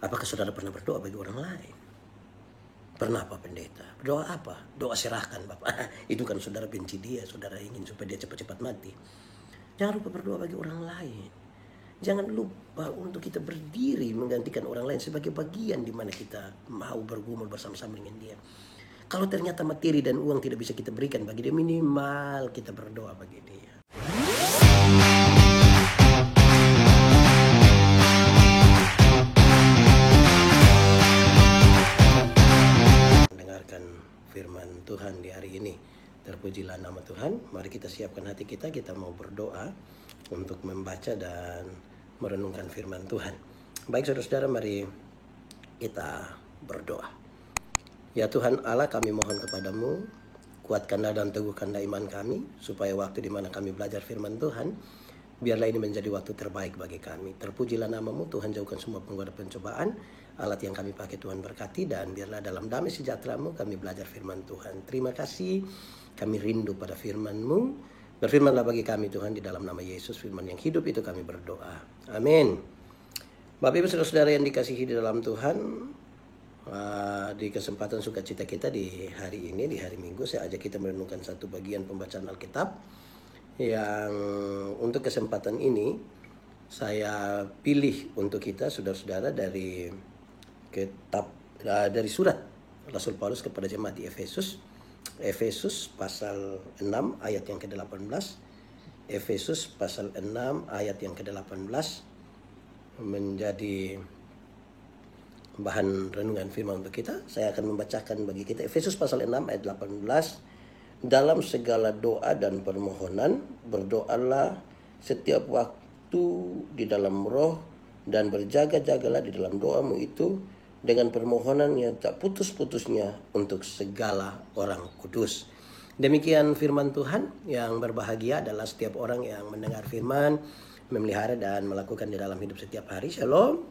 Apakah saudara pernah berdoa bagi orang lain? Pernah Pak Pendeta? Doa apa? Doa serahkan Bapak. Itu kan saudara benci dia, saudara ingin supaya dia cepat-cepat mati. Jangan lupa berdoa bagi orang lain. Jangan lupa untuk kita berdiri menggantikan orang lain sebagai bagian di mana kita mau bergumul bersama-sama dengan dia. Kalau ternyata materi dan uang tidak bisa kita berikan bagi dia, minimal kita berdoa bagi dia. Mendengarkan firman Tuhan di hari ini. Terpujilah nama Tuhan. Mari kita siapkan hati kita mau berdoa untuk membaca dan merenungkan firman Tuhan. Baik saudara-saudara, mari kita berdoa. Ya Tuhan Allah, kami mohon kepadamu, kuatkanlah dan teguhkanlah iman kami, supaya waktu di mana kami belajar firman Tuhan, biarlah ini menjadi waktu terbaik bagi kami. Terpujilah namamu Tuhan, jauhkan semua penggoda pencobaan. Alat yang kami pakai Tuhan berkati, dan biarlah dalam damai sejahtera-Mu kami belajar firman Tuhan. Terima kasih, kami rindu pada firman-Mu. Berfirmanlah bagi kami Tuhan, di dalam nama Yesus, firman yang hidup itu kami berdoa. Amin. Bapak Ibu saudara-saudara yang dikasihi di dalam Tuhan, di kesempatan sukacita kita di hari ini, di hari Minggu, saya ajak kita merenungkan satu bagian pembacaan Alkitab yang untuk kesempatan ini saya pilih untuk kita saudara-saudara dari surat Rasul Paulus kepada jemaat di Efesus pasal 6 ayat yang ke-18. Efesus pasal 6 ayat yang ke-18 menjadi bahan renungan firman untuk kita. Saya akan membacakan bagi kita Efesus pasal 6 ayat 18. Dalam segala doa dan permohonan berdoalah setiap waktu di dalam roh, dan berjaga-jagalah di dalam doamu itu dengan permohonan yang tak putus-putusnya untuk segala orang kudus. Demikian firman Tuhan. Yang berbahagia adalah setiap orang yang mendengar firman, memelihara dan melakukan di dalam hidup setiap hari. Shalom.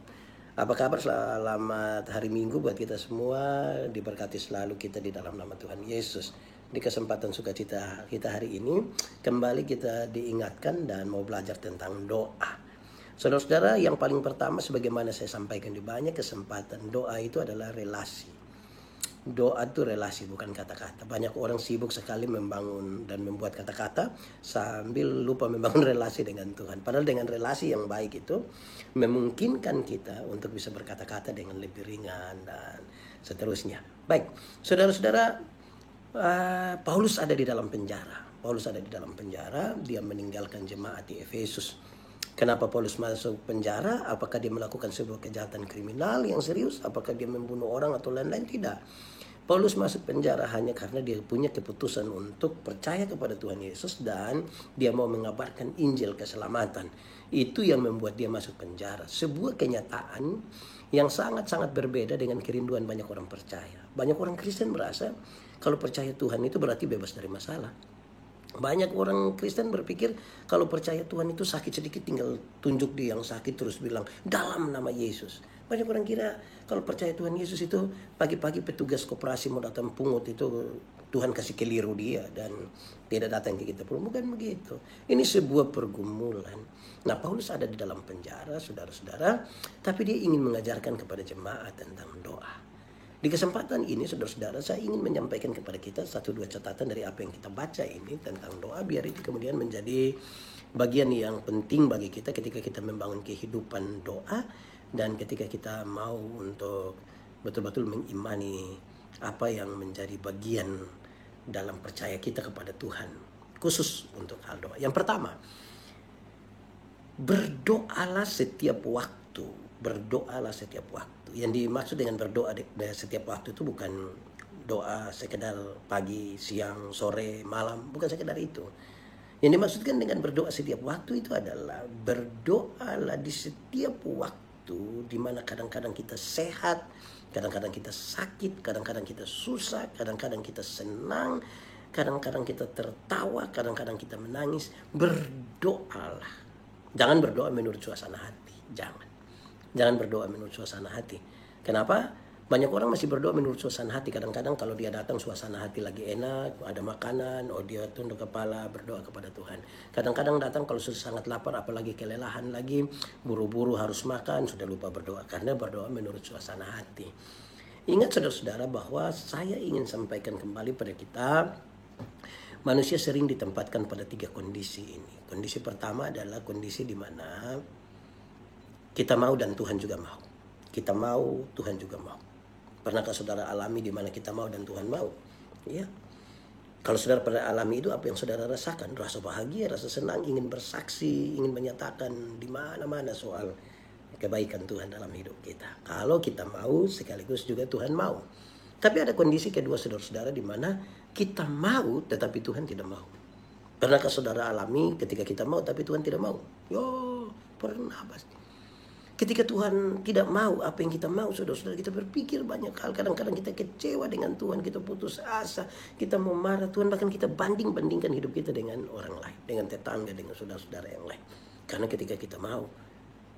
Apa kabar? Selamat hari Minggu buat kita semua. Diberkati selalu kita di dalam nama Tuhan Yesus. Di kesempatan sukacita kita hari ini, kembali kita diingatkan dan mau belajar tentang doa. Saudara-saudara, yang paling pertama sebagaimana saya sampaikan di banyak kesempatan, doa itu adalah relasi. Doa itu relasi, bukan kata-kata. Banyak orang sibuk sekali membangun dan membuat kata-kata sambil lupa membangun relasi dengan Tuhan. Padahal dengan relasi yang baik itu memungkinkan kita untuk bisa berkata-kata dengan lebih ringan dan seterusnya. Baik, saudara-saudara, Paulus ada di dalam penjara. Dia meninggalkan jemaat di Efesus. Kenapa Paulus masuk penjara? Apakah dia melakukan sebuah kejahatan kriminal yang serius? Apakah dia membunuh orang atau lain-lain? Tidak. Paulus masuk penjara hanya karena dia punya keputusan untuk percaya kepada Tuhan Yesus dan dia mau mengabarkan Injil keselamatan. Itu yang membuat dia masuk penjara. Sebuah kenyataan yang sangat-sangat berbeda dengan kerinduan banyak orang percaya. Banyak orang Kristen merasa kalau percaya Tuhan itu berarti bebas dari masalah. Banyak orang Kristen berpikir kalau percaya Tuhan itu sakit sedikit tinggal tunjuk dia yang sakit terus bilang dalam nama Yesus. Banyak orang kira kalau percaya Tuhan Yesus itu pagi-pagi petugas koperasi mau datang pungut itu Tuhan kasih keliru dia dan tidak datang ke kita. Bukan begitu. Ini sebuah pergumulan. Nah, Paulus ada di dalam penjara, saudara-saudara, tapi dia ingin mengajarkan kepada jemaat tentang doa. Di kesempatan ini, saudara-saudara, saya ingin menyampaikan kepada kita 1-2 catatan dari apa yang kita baca ini tentang doa, biar itu kemudian menjadi bagian yang penting bagi kita ketika kita membangun kehidupan doa dan ketika kita mau untuk betul-betul mengimani apa yang menjadi bagian dalam percaya kita kepada Tuhan, khusus untuk hal doa. Yang pertama, berdoalah setiap waktu. Yang dimaksud dengan berdoa setiap waktu itu bukan doa sekedar pagi, siang, sore, malam. Bukan sekedar itu. Yang dimaksudkan dengan berdoa setiap waktu itu adalah berdoalah di setiap waktu di mana kadang-kadang kita sehat, kadang-kadang kita sakit, kadang-kadang kita susah, kadang-kadang kita senang, kadang-kadang kita tertawa, kadang-kadang kita menangis. Berdoalah. Jangan berdoa menurut suasana hati. Jangan berdoa menurut suasana hati. Kenapa? Banyak orang masih berdoa menurut suasana hati. Kadang-kadang kalau dia datang suasana hati lagi enak, ada makanan, oh dia tunduk kepala berdoa kepada Tuhan. Kadang-kadang datang kalau sudah sangat lapar, apalagi kelelahan lagi, buru-buru harus makan, sudah lupa berdoa. Karena berdoa menurut suasana hati. Ingat saudara-saudara bahwa saya ingin sampaikan kembali pada kita, manusia sering ditempatkan pada 3 kondisi ini. Kondisi pertama adalah kondisi di mana kita mau dan Tuhan juga mau. Kita mau, Tuhan juga mau. Pernahkah saudara alami di mana kita mau dan Tuhan mau? Ya. Kalau saudara pernah alami itu, apa yang saudara rasakan? Rasa bahagia, rasa senang, ingin bersaksi, ingin menyatakan di mana-mana soal kebaikan Tuhan dalam hidup kita. Kalau kita mau, sekaligus juga Tuhan mau. Tapi ada kondisi kedua saudara-saudara di mana kita mau tetapi Tuhan tidak mau. Pernahkah saudara alami ketika kita mau tapi Tuhan tidak mau? Yo, pernah pasti. Ketika Tuhan tidak mau apa yang kita mau, saudara-saudara, kita berpikir banyak hal. Kadang-kadang kita kecewa dengan Tuhan, kita putus asa, kita mau marah Tuhan, bahkan kita banding-bandingkan hidup kita dengan orang lain, dengan tetangga, dengan saudara-saudara yang lain. Karena ketika kita mau,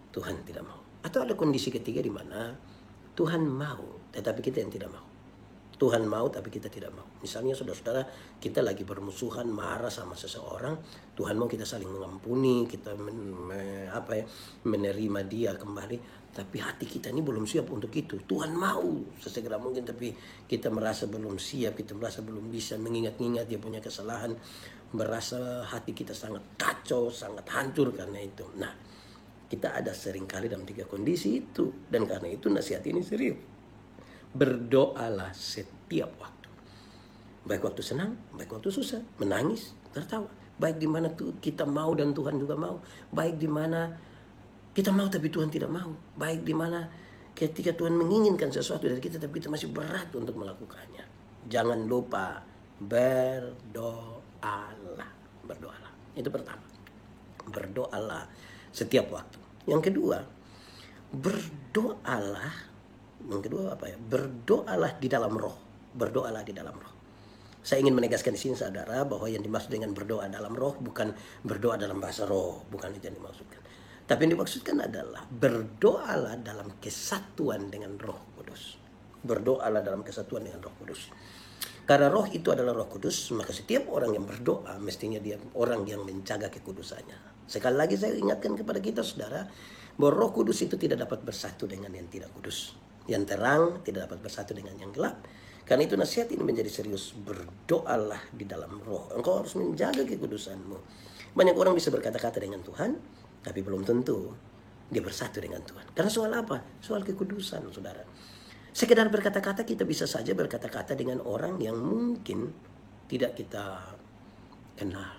Tuhan tidak mau. Atau ada kondisi ketiga di mana Tuhan mau, tetapi kita yang tidak mau. Tuhan mau tapi kita tidak mau. Misalnya saudara-saudara, kita lagi bermusuhan, marah sama seseorang, Tuhan mau kita saling mengampuni, kita menerima dia kembali, tapi hati kita ini belum siap untuk itu. Tuhan mau sesegera mungkin, tapi kita merasa belum siap, kita merasa belum bisa mengingat-ingat dia punya kesalahan, merasa hati kita sangat kacau, sangat hancur karena itu. Nah, kita ada seringkali dalam 3 kondisi itu, dan karena itu nasihat ini serius. Berdoalah setiap waktu. Baik waktu senang, baik waktu susah, menangis, tertawa. Baik di mana tuh kita mau dan Tuhan juga mau. Baik di mana kita mau tapi Tuhan tidak mau. Baik di mana ketika Tuhan menginginkan sesuatu dari kita tapi kita masih berat untuk melakukannya. Jangan lupa berdoalah. Berdoalah. Itu pertama. Berdoalah setiap waktu. Yang kedua, berdoalah. Yang kedua apa ya? Berdoalah di dalam roh. Berdoalah di dalam roh. Saya ingin menegaskan di sini saudara bahwa yang dimaksud dengan berdoa dalam roh bukan berdoa dalam bahasa roh, bukan itu yang dimaksudkan. Tapi yang dimaksudkan adalah berdoalah dalam kesatuan dengan Roh Kudus. Berdoalah dalam kesatuan dengan Roh Kudus. Karena roh itu adalah Roh Kudus, maka setiap orang yang berdoa mestinya dia orang yang menjaga kekudusannya. Sekali lagi saya ingatkan kepada kita saudara, bahwa Roh Kudus itu tidak dapat bersatu dengan yang tidak kudus. Yang terang tidak dapat bersatu dengan yang gelap. Karena itu nasihat ini menjadi serius. Berdoalah di dalam roh. Engkau harus menjaga kekudusanmu. Banyak orang bisa berkata-kata dengan Tuhan, tapi belum tentu dia bersatu dengan Tuhan. Karena soal apa? Soal kekudusan, saudara. Sekedar berkata-kata, kita bisa saja berkata-kata dengan orang yang mungkin tidak kita kenal.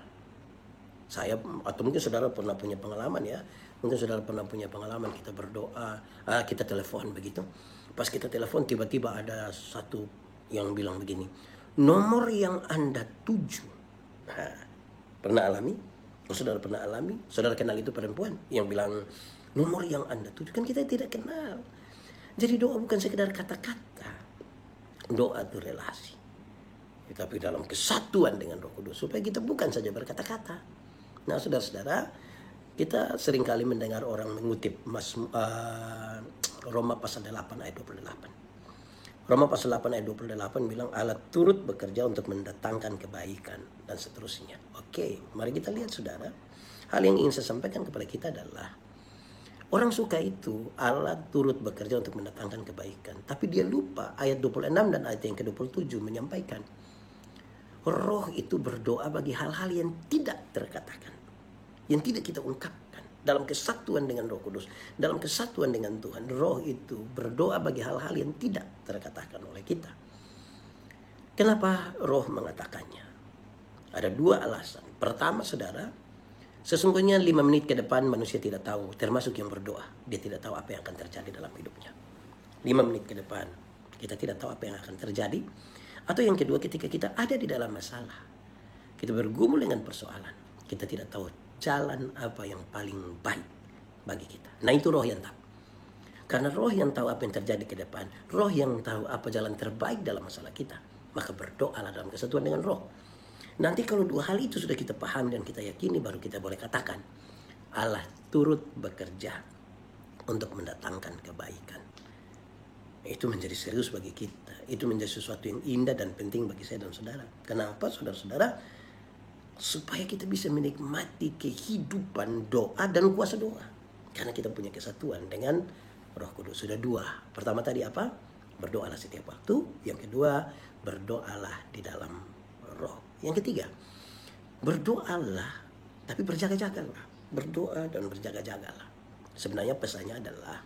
Saya, atau mungkin saudara pernah punya pengalaman ya. Mungkin saudara pernah punya pengalaman kita berdoa, kita telepon begitu. Pas kita telepon tiba-tiba ada satu yang bilang begini, nomor yang Anda tuju. Nah, pernah alami? Saudara pernah alami? Saudara kenal itu perempuan yang bilang nomor yang Anda tuju. Kan kita tidak kenal. Jadi doa bukan sekedar kata-kata. Doa itu relasi. Tapi dalam kesatuan dengan Roh Kudus. Supaya kita bukan saja berkata-kata. Nah saudara-saudara, kita seringkali mendengar orang mengutip Roma pasal 8 ayat 28. Roma pasal 8 ayat 28 bilang Allah turut bekerja untuk mendatangkan kebaikan dan seterusnya. Oke, mari kita lihat saudara. Hal yang ingin saya sampaikan kepada kita adalah orang suka itu Allah turut bekerja untuk mendatangkan kebaikan. Tapi dia lupa ayat 26 dan ayat yang ke-27 menyampaikan roh itu berdoa bagi hal-hal yang tidak terkatakan, yang tidak kita ungkapkan. Dalam kesatuan dengan Roh Kudus, dalam kesatuan dengan Tuhan, roh itu berdoa bagi hal-hal yang tidak terkatakan oleh kita. Kenapa roh mengatakannya? Ada 2 alasan. Pertama saudara, sesungguhnya 5 menit ke depan manusia tidak tahu, termasuk yang berdoa. Dia tidak tahu apa yang akan terjadi dalam hidupnya. 5 menit ke depan, kita tidak tahu apa yang akan terjadi. Atau yang kedua, ketika kita ada di dalam masalah, kita bergumul dengan persoalan, kita tidak tahu jalan apa yang paling baik bagi kita. Nah itu roh yang tahu. Karena roh yang tahu apa yang terjadi ke depan, roh yang tahu apa jalan terbaik dalam masalah kita, maka berdoalah dalam kesatuan dengan roh. Nanti kalau 2 hal itu sudah kita pahami dan kita yakini, baru kita boleh katakan Allah turut bekerja untuk mendatangkan kebaikan. Itu menjadi serius bagi kita. Itu menjadi sesuatu yang indah dan penting bagi saya dan saudara. Kenapa saudara-saudara? Supaya kita bisa menikmati kehidupan doa dan kuasa doa. Karena kita punya kesatuan dengan Roh Kudus. Sudah dua. Pertama tadi apa? Berdoalah setiap waktu. Yang kedua, berdoalah di dalam roh. Yang ketiga, berdoalah tapi berjaga-jagalah. Berdoa dan berjaga-jagalah. Sebenarnya pesannya adalah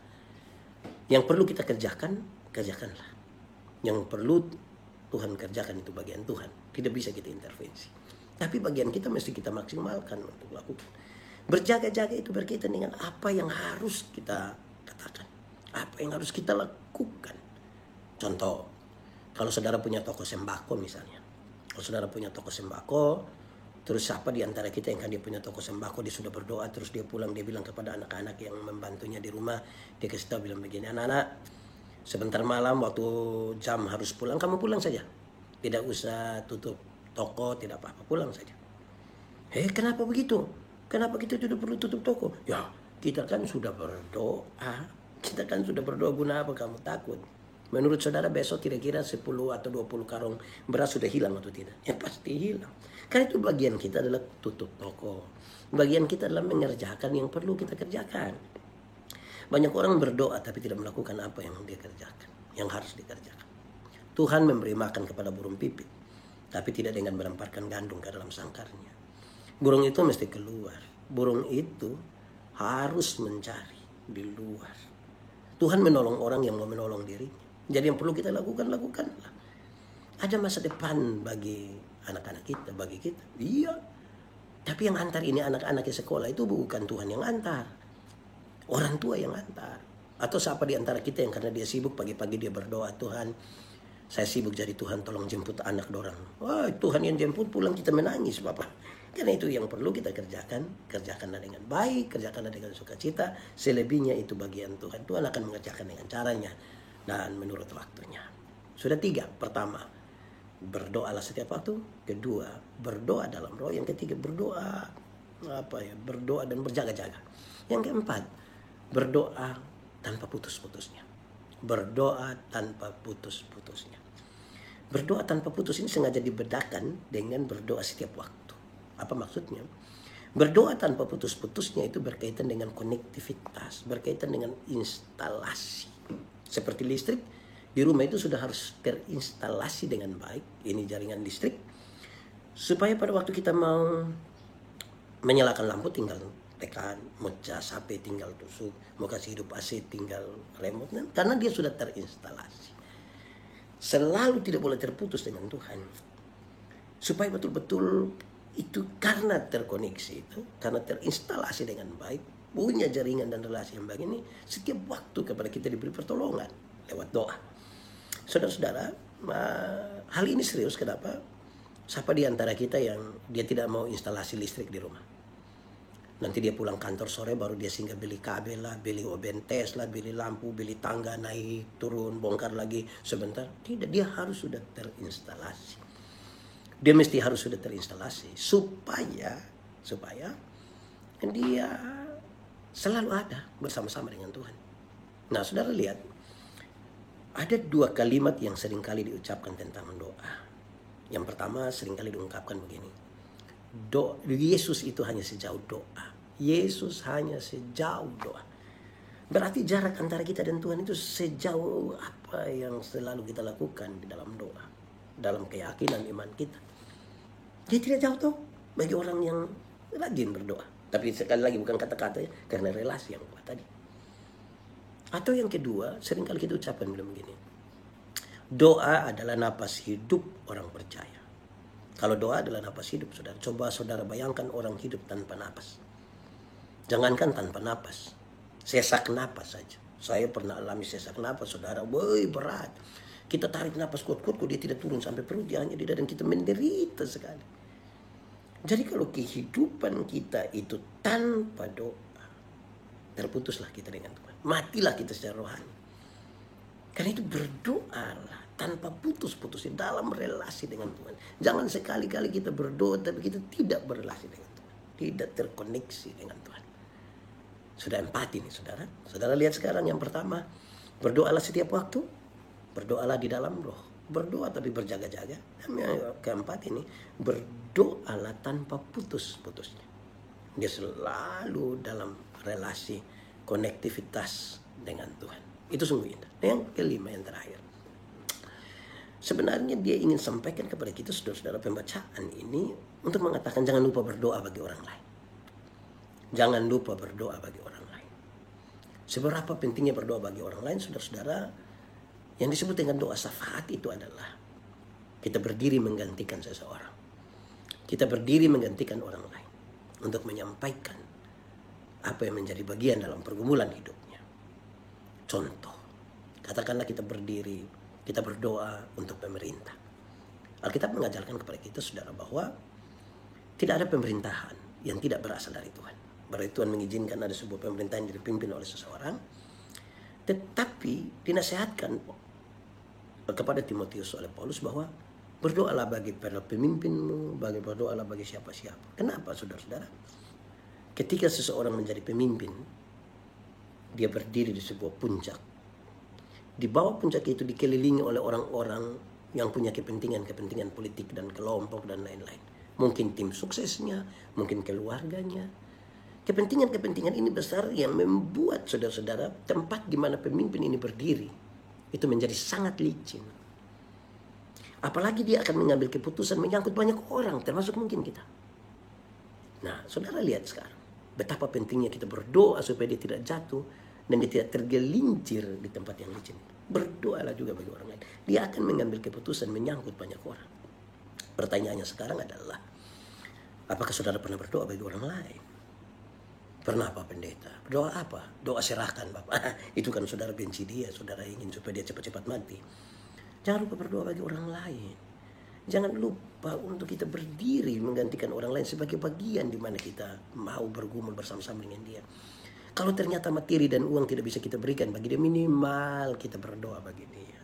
yang perlu kita kerjakan, kerjakanlah. Yang perlu Tuhan kerjakan itu bagian Tuhan. Tidak bisa kita intervensi. Tapi bagian kita mesti kita maksimalkan untuk lakukan. Berjaga-jaga itu berkaitan dengan apa yang harus kita katakan. Apa yang harus kita lakukan. Contoh, kalau saudara punya toko sembako misalnya. Kalau saudara punya toko sembako, terus siapa di antara kita yang kan dia punya toko sembako, dia sudah berdoa, terus dia pulang, dia bilang kepada anak-anak yang membantunya di rumah, dia kasih tahu bilang begini, anak-anak, sebentar malam waktu jam harus pulang, kamu pulang saja. Tidak usah tutup toko, tidak apa-apa, pulang saja. Kenapa begitu? Kenapa kita tidak perlu tutup toko? Ya, kita kan sudah berdoa. Kita kan sudah berdoa, guna apa kamu takut? Menurut saudara besok kira-kira 10 atau 20 karung beras sudah hilang atau tidak? Ya pasti hilang. Karena itu bagian kita adalah tutup toko. Bagian kita adalah mengerjakan yang perlu kita kerjakan. Banyak orang berdoa tapi tidak melakukan apa yang dia kerjakan, yang harus dikerjakan. Tuhan memberi makan kepada burung pipit, tapi tidak dengan melemparkan gandum ke dalam sangkarnya. Burung itu mesti keluar. Burung itu harus mencari di luar. Tuhan menolong orang yang mau menolong dirinya. Jadi yang perlu kita lakukan, lakukanlah. Ada masa depan bagi anak-anak kita, bagi kita. Iya. Tapi yang antar ini anak-anak ke sekolah itu bukan Tuhan yang antar. Orang tua yang antar. Atau siapa di antara kita yang karena dia sibuk pagi-pagi dia berdoa, Tuhan, saya sibuk jadi Tuhan tolong jemput anak dorang. Wah, Tuhan yang jemput pulang kita menangis, Bapak. Karena itu yang perlu kita kerjakan. Kerjakanlah dengan baik, kerjakanlah dengan sukacita. Selebihnya itu bagian Tuhan. Tuhan akan mengerjakan dengan caranya dan menurut waktunya. Sudah 3. Pertama, berdoalah setiap waktu. Kedua, berdoa dalam roh. Yang ketiga, berdoa berdoa dan berjaga-jaga. Yang keempat, berdoa tanpa putus-putusnya. Berdoa tanpa putus-putusnya. Berdoa tanpa putus ini sengaja dibedakan dengan berdoa setiap waktu. Apa maksudnya? Berdoa tanpa putus-putusnya itu berkaitan dengan konektivitas, berkaitan dengan instalasi. Seperti listrik, di rumah itu sudah harus terinstalasi dengan baik. Ini jaringan listrik. Supaya pada waktu kita mau menyalakan lampu tinggal tekan, mau cas HP tinggal tusuk, mau kasih hidup AC tinggal remote. Karena dia sudah terinstalasi. Selalu tidak boleh terputus dengan Tuhan. Supaya betul-betul itu karena terkoneksi itu, karena terinstalasi dengan baik, punya jaringan dan relasi yang baik ini, setiap waktu kepada kita diberi pertolongan lewat doa. Saudara-saudara, hal ini serius. Kenapa? Siapa di antara kita yang dia tidak mau instalasi listrik di rumah? Nanti dia pulang kantor sore baru dia singgah beli kabel lah, beli obentes lah, beli lampu, beli tangga, naik, turun, bongkar lagi sebentar. Tidak, dia harus sudah terinstalasi. Dia mesti harus sudah terinstalasi supaya dia selalu ada bersama-sama dengan Tuhan. Nah, saudara lihat, ada 2 kalimat yang seringkali diucapkan tentang doa. Yang pertama seringkali diungkapkan begini. Yesus itu hanya sejauh doa. Yesus hanya sejauh doa. Berarti jarak antara kita dan Tuhan itu sejauh apa yang selalu kita lakukan di dalam doa. Dalam keyakinan iman kita. Dia tidak jauh tuh bagi orang yang rajin berdoa. Tapi sekali lagi bukan kata-kata ya, karena relasi yang kuat tadi. Atau yang kedua, seringkali kita ucapkan bilang begini. Doa adalah napas hidup orang percaya. Kalau doa adalah napas hidup, saudara. Coba saudara bayangkan orang hidup tanpa napas. Jangankan tanpa napas. Sesak napas saja. Saya pernah alami sesak napas, saudara. Woi, berat. Kita tarik napas kuat-kuat, dia tidak turun sampai perut. Dia hanya di dada dan kita menderita sekali. Jadi kalau kehidupan kita itu tanpa doa, terputuslah kita dengan Tuhan. Matilah kita secara rohani. Karena itu berdoalah tanpa putus-putus dalam relasi dengan Tuhan. Jangan sekali-kali kita berdoa tapi kita tidak berrelasi dengan Tuhan. Tidak terkoneksi dengan Tuhan. Sudah empati nih saudara. Saudara lihat sekarang yang pertama. Berdoalah setiap waktu. Berdoalah di dalam roh. Berdoa tapi berjaga-jaga. Dan yang keempat ini, berdoalah tanpa putus-putusnya. Dia selalu dalam relasi konektivitas dengan Tuhan. Itu sungguh indah. Dan yang kelima, yang terakhir, sebenarnya dia ingin sampaikan kepada kita, saudara-saudara, pembacaan ini untuk mengatakan jangan lupa berdoa bagi orang lain. Jangan lupa berdoa bagi orang lain. Seberapa pentingnya berdoa bagi orang lain, saudara-saudara, yang disebut dengan doa syafaat itu adalah kita berdiri menggantikan seseorang. Kita berdiri menggantikan orang lain untuk menyampaikan apa yang menjadi bagian dalam pergumulan hidupnya. Contoh, katakanlah kita berdiri, kita berdoa untuk pemerintah. Alkitab mengajarkan kepada kita, saudara, bahwa tidak ada pemerintahan yang tidak berasal dari Tuhan. Berarti Tuhan mengizinkan ada sebuah pemerintahan yang dipimpin oleh seseorang. Tetapi dinasihatkan kepada Timotius oleh Paulus bahwa berdoalah bagi para pemimpinmu, berdoalah bagi siapa-siapa. Kenapa, saudara-saudara? Ketika seseorang menjadi pemimpin, dia berdiri di sebuah puncak. Di bawah puncak itu dikelilingi oleh orang-orang yang punya kepentingan politik dan kelompok dan lain-lain. Mungkin tim suksesnya, mungkin keluarganya. Kepentingan ini besar yang membuat, saudara-saudara, tempat di mana pemimpin ini berdiri itu menjadi sangat licin. Apalagi dia akan mengambil keputusan menyangkut banyak orang, termasuk mungkin kita. Nah, saudara lihat sekarang betapa pentingnya kita berdoa supaya dia tidak jatuh dan dia tidak tergelincir di tempat yang licin. Berdoalah juga bagi orang lain. Dia akan mengambil keputusan menyangkut banyak orang. Pertanyaannya sekarang adalah, apakah saudara pernah berdoa bagi orang lain? Pernah Pak Pendeta? Doa apa? Doa serahkan Bapak. Itu kan saudara benci dia, saudara ingin supaya dia cepat-cepat mati. Jangan lupa berdoa bagi orang lain. Jangan lupa untuk kita berdiri menggantikan orang lain sebagai bagian di mana kita mau bergumul bersama-sama dengan dia. Kalau ternyata materi dan uang tidak bisa kita berikan bagi dia, minimal kita berdoa bagi dia.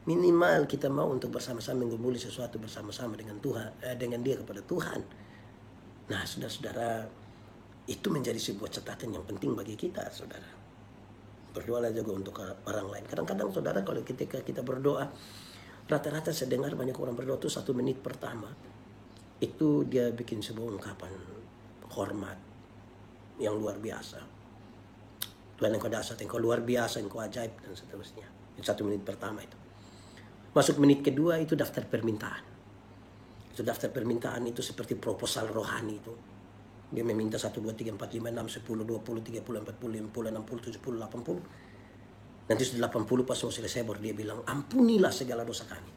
Minimal kita mau untuk bersama-sama menggumuli sesuatu bersama-sama dengan Tuhan, dengan dia kepada Tuhan. Nah, saudara-saudara, itu menjadi sebuah catatan yang penting bagi kita, saudara. Berdoalah juga untuk orang lain. Kadang-kadang, saudara, kalau ketika kita berdoa, rata-rata saya dengar banyak orang berdoa itu 1 menit pertama itu dia bikin sebuah ungkapan hormat yang luar biasa. Tuhan, engkau dahsyat, engkau luar biasa, engkau ajaib, dan seterusnya. Itu 1 menit pertama itu. Masuk menit kedua itu daftar permintaan. Itu daftar permintaan itu seperti proposal rohani itu. Dia meminta 1, 2, 3, 4, 5, 6, 10, 20, 30, 40, 50, 60, 70, 80. Nanti sudah 80 pas mau selesai baru dia bilang, ampunilah segala dosa kami.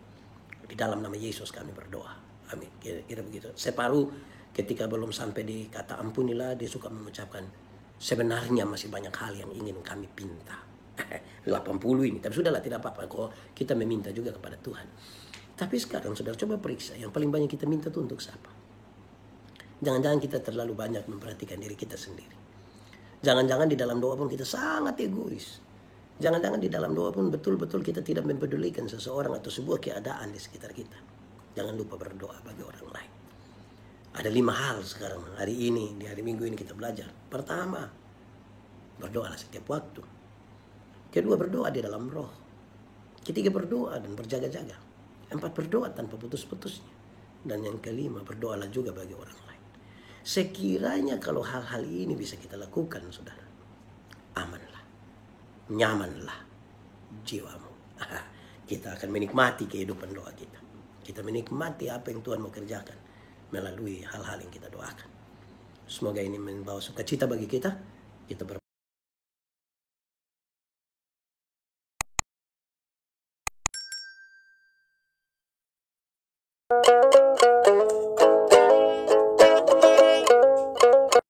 Di dalam nama Yesus kami berdoa. Amin. Kira-kira begitu. Separuh ketika belum sampai di kata ampunilah, dia suka mengucapkan, sebenarnya masih banyak hal yang ingin kami pinta. 80 ini. Tapi sudahlah, tidak apa-apa. Kok kita meminta juga kepada Tuhan. Tapi sekarang saudara coba periksa. Yang paling banyak kita minta itu untuk siapa? Jangan-jangan kita terlalu banyak memperhatikan diri kita sendiri. Jangan-jangan di dalam doa pun kita sangat egois. Jangan-jangan di dalam doa pun betul-betul kita tidak mempedulikan seseorang atau sebuah keadaan di sekitar kita. Jangan lupa berdoa bagi orang lain. Ada 5 hal sekarang hari ini, di hari Minggu ini kita belajar. Pertama, berdoalah setiap waktu. Kedua, berdoa di dalam roh. Ketiga, berdoa dan berjaga-jaga. 4, berdoa tanpa putus-putusnya. Dan yang kelima, berdoalah juga bagi orang lain. Sekiranya kalau hal-hal ini bisa kita lakukan, saudara, amanlah, nyamanlah jiwamu. Kita akan menikmati kehidupan doa kita. Kita menikmati apa yang Tuhan mau kerjakan melalui hal-hal yang kita doakan. Semoga ini membawa sukacita bagi kita. Kita